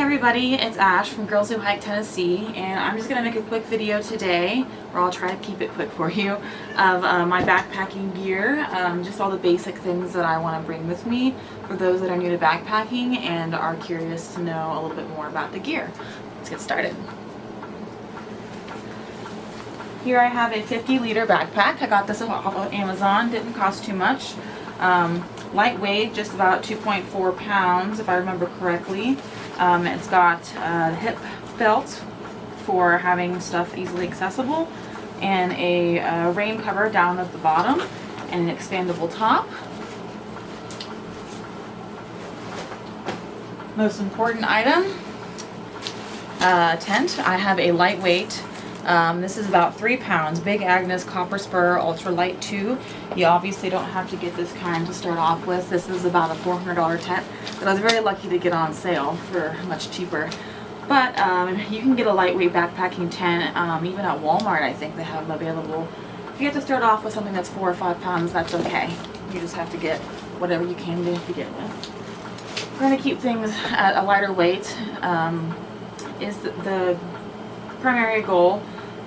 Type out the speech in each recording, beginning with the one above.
everybody, it's Ash from Girls Who Hike Tennessee, and I'm just going to make a quick video today, or I'll try to keep it quick for you, of my backpacking gear, just all the basic things that I want to bring with me for those that are new to backpacking and are curious to know a little bit more about the gear. Let's get started. Here I have a 50-liter backpack. I got this off of Amazon, didn't cost too much. Lightweight, just about 2.4 pounds if I remember correctly. It's got hip belts for having stuff easily accessible, and a rain cover down at the bottom, and an expandable top. Most important item, tent. I have a lightweight. This is about 3 pounds, Big Agnes Copper Spur Ultralight 2. You obviously don't have to get this kind to start off with. This is about a $400 tent that I was very lucky to get on sale for much cheaper. But you can get a lightweight backpacking tent, even at Walmart I think they have them available. If you have to start off with something that's 4 or 5 pounds, that's okay. You just have to get whatever you can to begin with. We're going to keep things at a lighter weight is the primary goal.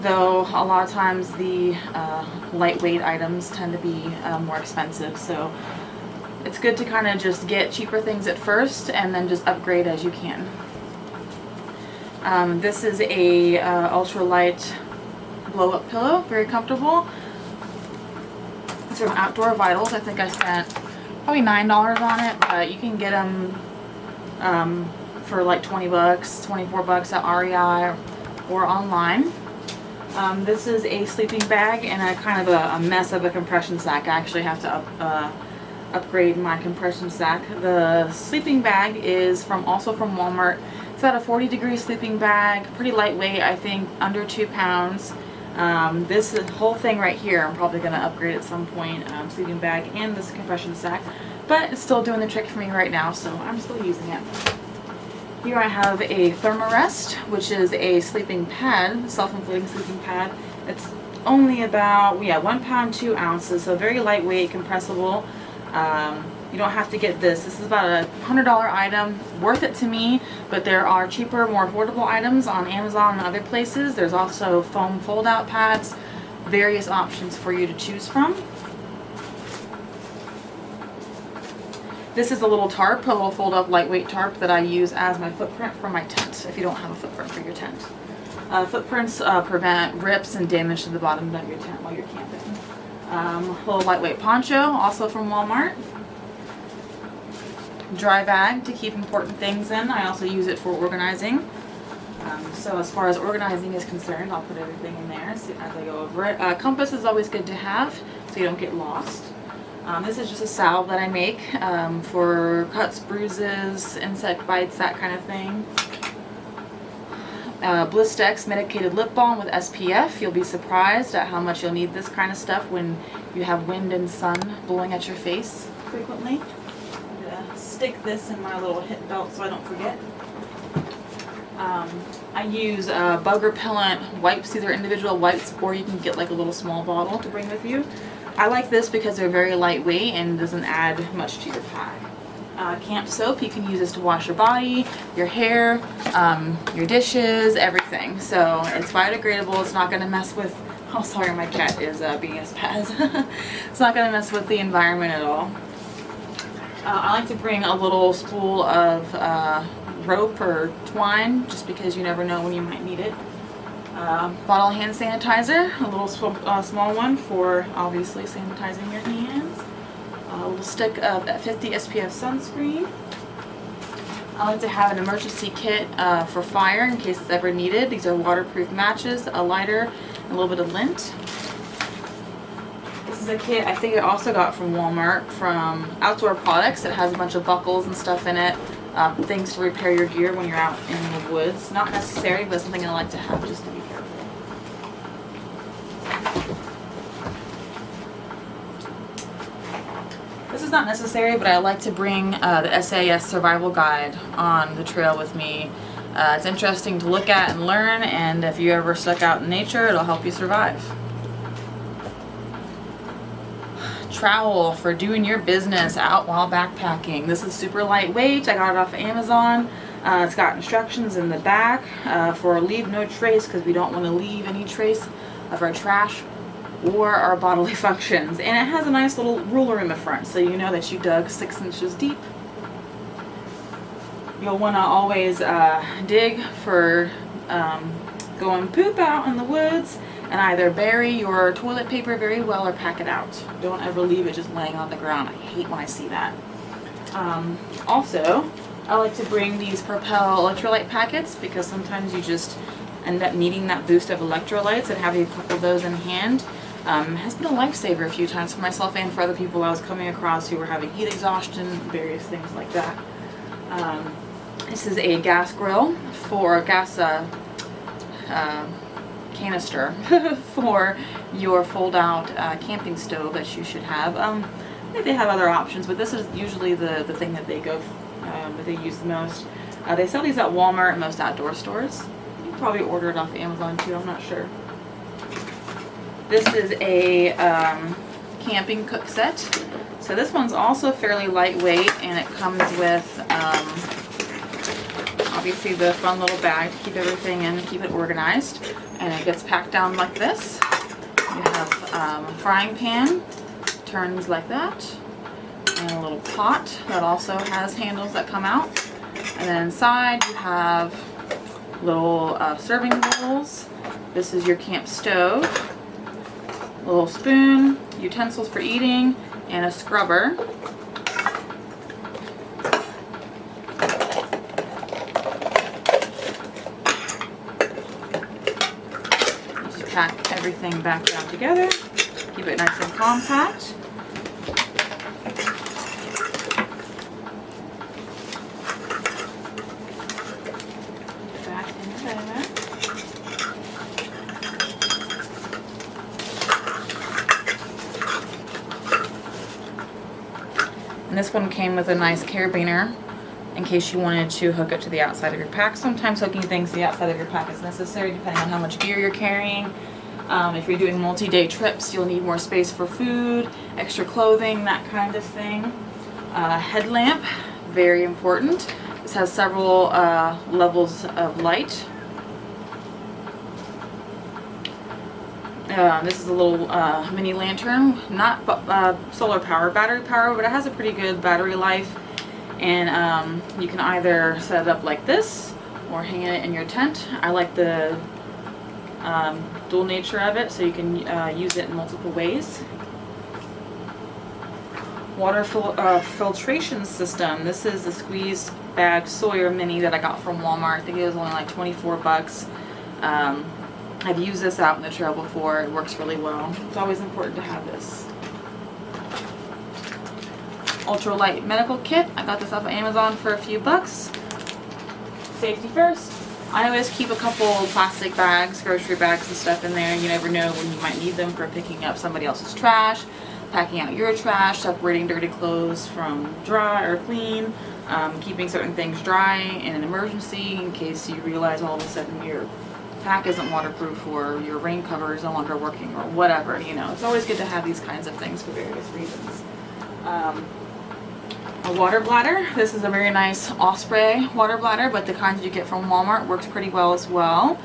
Though a lot of times the lightweight items tend to be more expensive, so it's good to kind of just get cheaper things at first and then just upgrade as you can. This is a ultralight blow-up pillow, very comfortable. It's from Outdoor Vitals. I think I spent probably $9 on it, but you can get them for like 20 bucks, 24 bucks at REI or online. This is a sleeping bag and a kind of a mess of a compression sack. I actually have to upgrade my compression sack. The sleeping bag is also from Walmart. It's about a 40-degree sleeping bag, pretty lightweight, I think under 2 pounds. This whole thing right here, I'm probably going to upgrade at some point, sleeping bag and this compression sack, but it's still doing the trick for me right now, so I'm still using it. Here I have a Thermarest, which is a sleeping pad, self-inflating sleeping pad. It's only about, 1 pound, 2 ounces, so very lightweight, compressible. You don't have to get this. This is about a $100 item, worth it to me, but there are cheaper, more affordable items on Amazon and other places. There's also foam fold-out pads, various options for you to choose from. This is a little tarp, a little fold-up lightweight tarp that I use as my footprint for my tent, if you don't have a footprint for your tent. Footprints prevent rips and damage to the bottom of your tent while you're camping. A little lightweight poncho, also from Walmart. Dry bag to keep important things in. I also use it for organizing. So as far as organizing is concerned, I'll put everything in there as I go over it. Compass is always good to have so you don't get lost. This is just a salve that I make for cuts, bruises, insect bites, that kind of thing. Blistex medicated lip balm with SPF. You'll be surprised at how much you'll need this kind of stuff when you have wind and sun blowing at your face frequently. I'm gonna stick this in my little hip belt so I don't forget. I use bug repellent wipes. These are individual wipes, or you can get like a little small bottle to bring with you. I like this because they're very lightweight and doesn't add much to your pack. Camp soap, you can use this to wash your body, your hair, your dishes, everything. So it's biodegradable, it's not going to mess with, oh sorry, my cat is being a spaz. It's not going to mess with the environment at all. I like to bring a little spool of rope or twine, just because you never know when you might need it. Bottle hand sanitizer, a little small one for obviously sanitizing your hands. A little stick of 50 SPF sunscreen. I like to have an emergency kit for fire in case it's ever needed. These are waterproof matches, a lighter, and a little bit of lint. This is a kit I think I also got from Walmart from Outdoor Products. It has a bunch of buckles and stuff in it. Things to repair your gear when you're out in the woods. Not necessary, but something I like to have just to be careful. This is not necessary, but I like to bring the SAS Survival Guide on the trail with me. It's interesting to look at and learn, and if you're ever stuck out in nature, it'll help you survive. trowel for doing your business out while backpacking. This is super lightweight. I got it off of Amazon. It's got instructions in the back for leave no trace, because we don't want to leave any trace of our trash or our bodily functions. And it has a nice little ruler in the front, so you know that you dug 6 inches deep. You'll want to always dig for going poop out in the woods, and either bury your toilet paper very well or pack it out. Don't ever leave it just laying on the ground. I hate when I see that. Also, I like to bring these Propel electrolyte packets, because sometimes you just end up needing that boost of electrolytes, and having a couple of those in hand has been a lifesaver a few times for myself and for other people I was coming across who were having heat exhaustion, various things like that. This is a gas grill for gas canister for your fold-out camping stove that you should have. I think they have other options, but this is usually the thing that they go that they use the most. They sell these at Walmart and most outdoor stores. You can probably order it off Amazon too, I'm not sure. This is a camping cook set. So this one's also fairly lightweight, and it comes with obviously the fun little bag to keep everything in, keep it organized, and it gets packed down like this. You have a frying pan, turns like that, and a little pot that also has handles that come out. And then inside you have little serving bowls. This is your camp stove, a little spoon, utensils for eating, and a scrubber. Pack everything back down together, keep it nice and compact. Back in there. And this one came with a nice carabiner in case you wanted to hook it to the outside of your pack. Sometimes hooking things to the outside of your pack is necessary depending on how much gear you're carrying. If you're doing multi-day trips, you'll need more space for food, extra clothing, that kind of thing. Headlamp, very important. This has several levels of light. This is a little mini lantern, not solar power, battery power, but it has a pretty good battery life. And you can either set it up like this or hang it in your tent. I like the dual nature of it, so you can use it in multiple ways. Water filtration system. This is the squeeze bag Sawyer Mini that I got from Walmart. I think it was only like 24 bucks. I've used this out in the trail before. It works really well. It's always important to have this. Ultralight medical kit. I got this off of Amazon for a few bucks. Safety first. I always keep a couple plastic bags, grocery bags and stuff in there. You never know when you might need them for picking up somebody else's trash, packing out your trash, separating dirty clothes from dry or clean, keeping certain things dry in an emergency in case you realize all of a sudden your pack isn't waterproof or your rain cover is no longer working or whatever. You know, it's always good to have these kinds of things for various reasons. A water bladder. This is a very nice Osprey water bladder, but the kinds you get from Walmart works pretty well as well.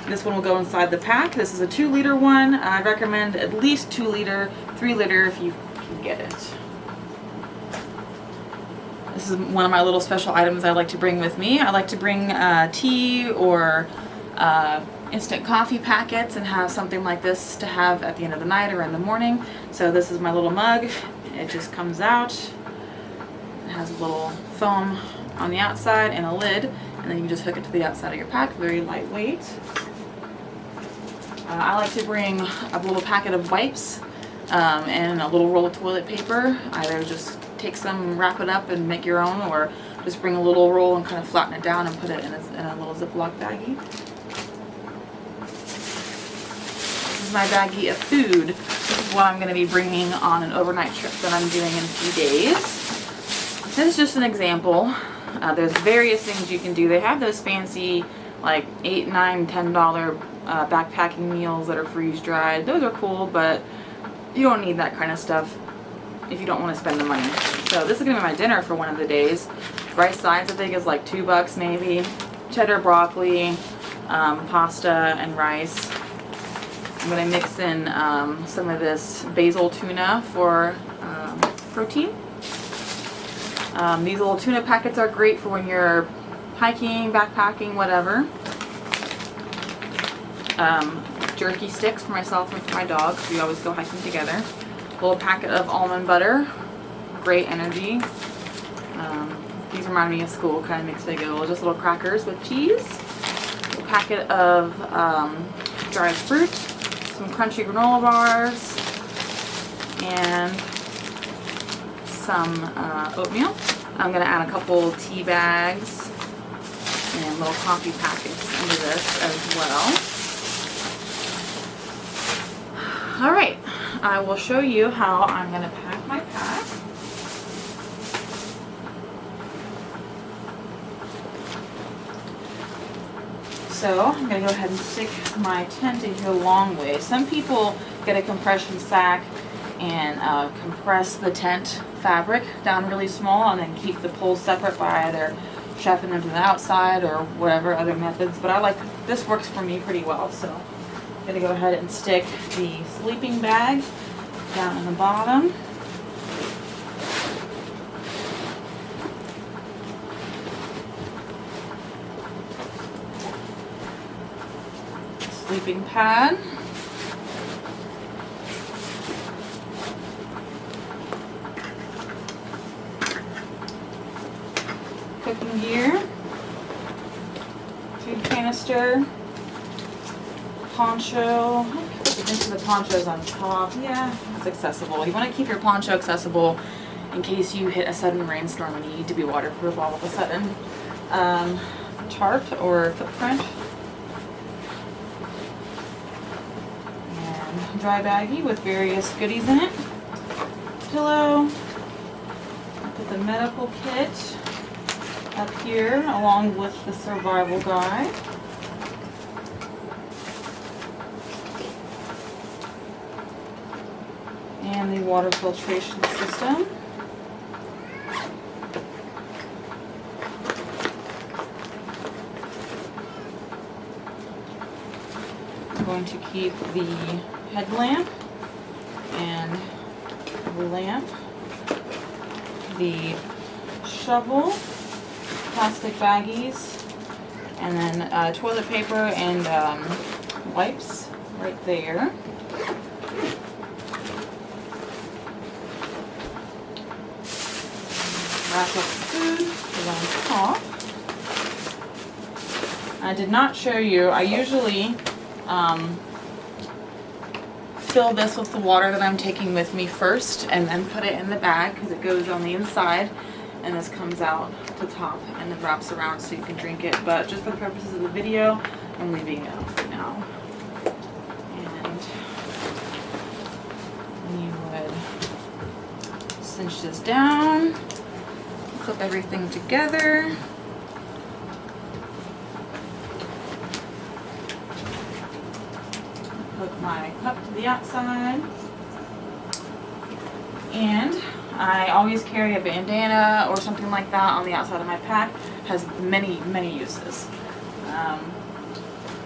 This one will go inside the pack. This is a 2-liter one. I recommend at least 2-liter, 3-liter if you can get it. This is one of my little special items I like to bring with me. I like to bring tea or instant coffee packets and have something like this to have at the end of the night or in the morning. So this is my little mug. It just comes out. It has a little foam on the outside and a lid, and then you can just hook it to the outside of your pack. Very lightweight. I like to bring a little packet of wipes and a little roll of toilet paper. Either just take some, wrap it up and make your own, or just bring a little roll and kind of flatten it down and put it in a little Ziploc baggie. This is my baggie of food. This is what I'm going to be bringing on an overnight trip that I'm doing in a few days. This is just an example. There's various things you can do. They have those fancy like $8, $9, $10 backpacking meals that are freeze dried. Those are cool, but you don't need that kind of stuff. if you don't want to spend the money. So this is gonna be my dinner for one of the days. Rice sides I think is like $2 maybe. Cheddar broccoli, pasta and rice. I'm gonna mix in some of this basil tuna for protein. These little tuna packets are great for when you're hiking, backpacking, whatever. Jerky sticks for myself and for my dog, because we always go hiking together. A little packet of almond butter, great energy. These remind me of school, kind of makes me go. Just little crackers with cheese. A packet of dried fruit, some crunchy granola bars, and some oatmeal. I'm going to add a couple tea bags and little coffee packets into this as well. Alright, I will show you how I'm going to pack my pack. So I'm going to go ahead and stick my tent in here a long way. Some people get a compression sack and compress the tent fabric down really small and then keep the poles separate by either shoving them to the outside or whatever other methods. But I like, this works for me pretty well. So I'm going to go ahead and stick the sleeping bag down in the bottom. Sleeping pad. Cooking gear. Food canister. Poncho. Into the ponchos on top. Yeah, it's accessible. You want to keep your poncho accessible in case you hit a sudden rainstorm and you need to be waterproof all of a sudden. Tarp or footprint. And dry baggie with various goodies in it. Pillow. Put the medical kit up here along with the survival guide. And the water filtration system. I'm going to keep the headlamp and the lamp, the shovel, plastic baggies, and then toilet paper and wipes right there. Wrap up the food, put on top. I did not show you, I usually fill this with the water that I'm taking with me first and then put it in the bag because it goes on the inside and this comes out the top and then wraps around so you can drink it. But just for the purposes of the video, I'm leaving it off for now. And you would cinch this down. Clip everything together. Hook my cup to the outside. And I always carry a bandana or something like that on the outside of my pack. It has many, many uses.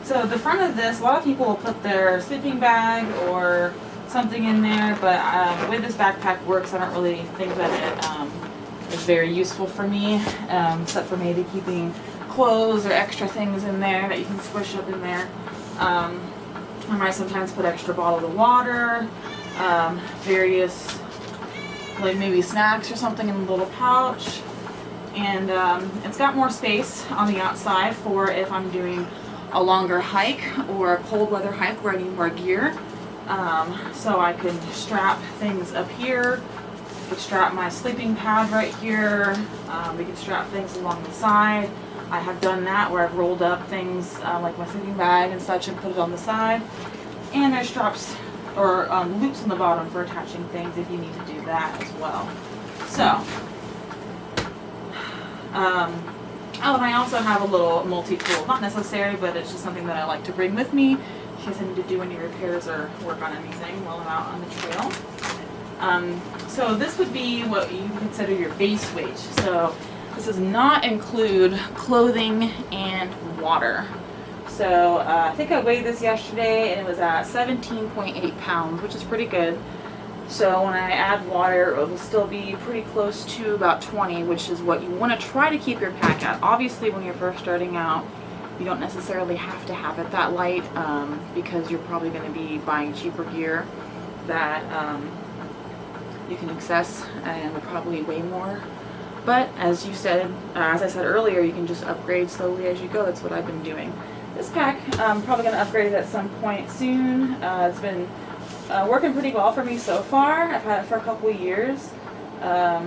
So the front of this, a lot of people will put their sleeping bag or something in there, but the way this backpack works, I don't really think that it is very useful for me, except for maybe keeping clothes or extra things in there that you can squish up in there. I might sometimes put extra bottles of water, various, like maybe snacks or something in a little pouch. And it's got more space on the outside for if I'm doing a longer hike or a cold weather hike where I need more gear. So I can strap things up here. I could strap my sleeping pad right here. We can strap things along the side. I have done that where I've rolled up things like my sleeping bag and such and put it on the side. And there's straps or loops on the bottom for attaching things if you need to do that as well. So, oh, and I also have a little multi-tool. Not necessary, but it's just something that I like to bring with me in case I need to do any repairs or work on anything while I'm out on the trail. So this would be what you consider your base weight. So this does not include clothing and water. So I think I weighed this yesterday and it was at 17.8 pounds, which is pretty good. So when I add water, it will still be pretty close to about 20, which is what you want to try to keep your pack at. Obviously, when you're first starting out, you don't necessarily have to have it that light because you're probably going to be buying cheaper gear that you can access and will probably weigh more. But as you said, as I said earlier, you can just upgrade slowly as you go. That's what I've been doing. This pack, I'm probably going to upgrade it at some point soon. It's been working pretty well for me so far. I've had it for a couple of years, but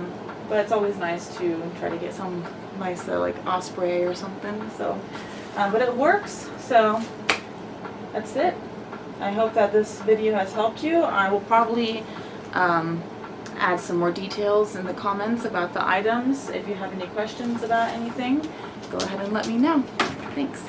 it's always nice to try to get some nice like Osprey or something. So, but it works. So that's it. I hope that this video has helped you. I will probably add some more details in the comments about the items. If you have any questions about anything, go ahead and let me know. Thanks.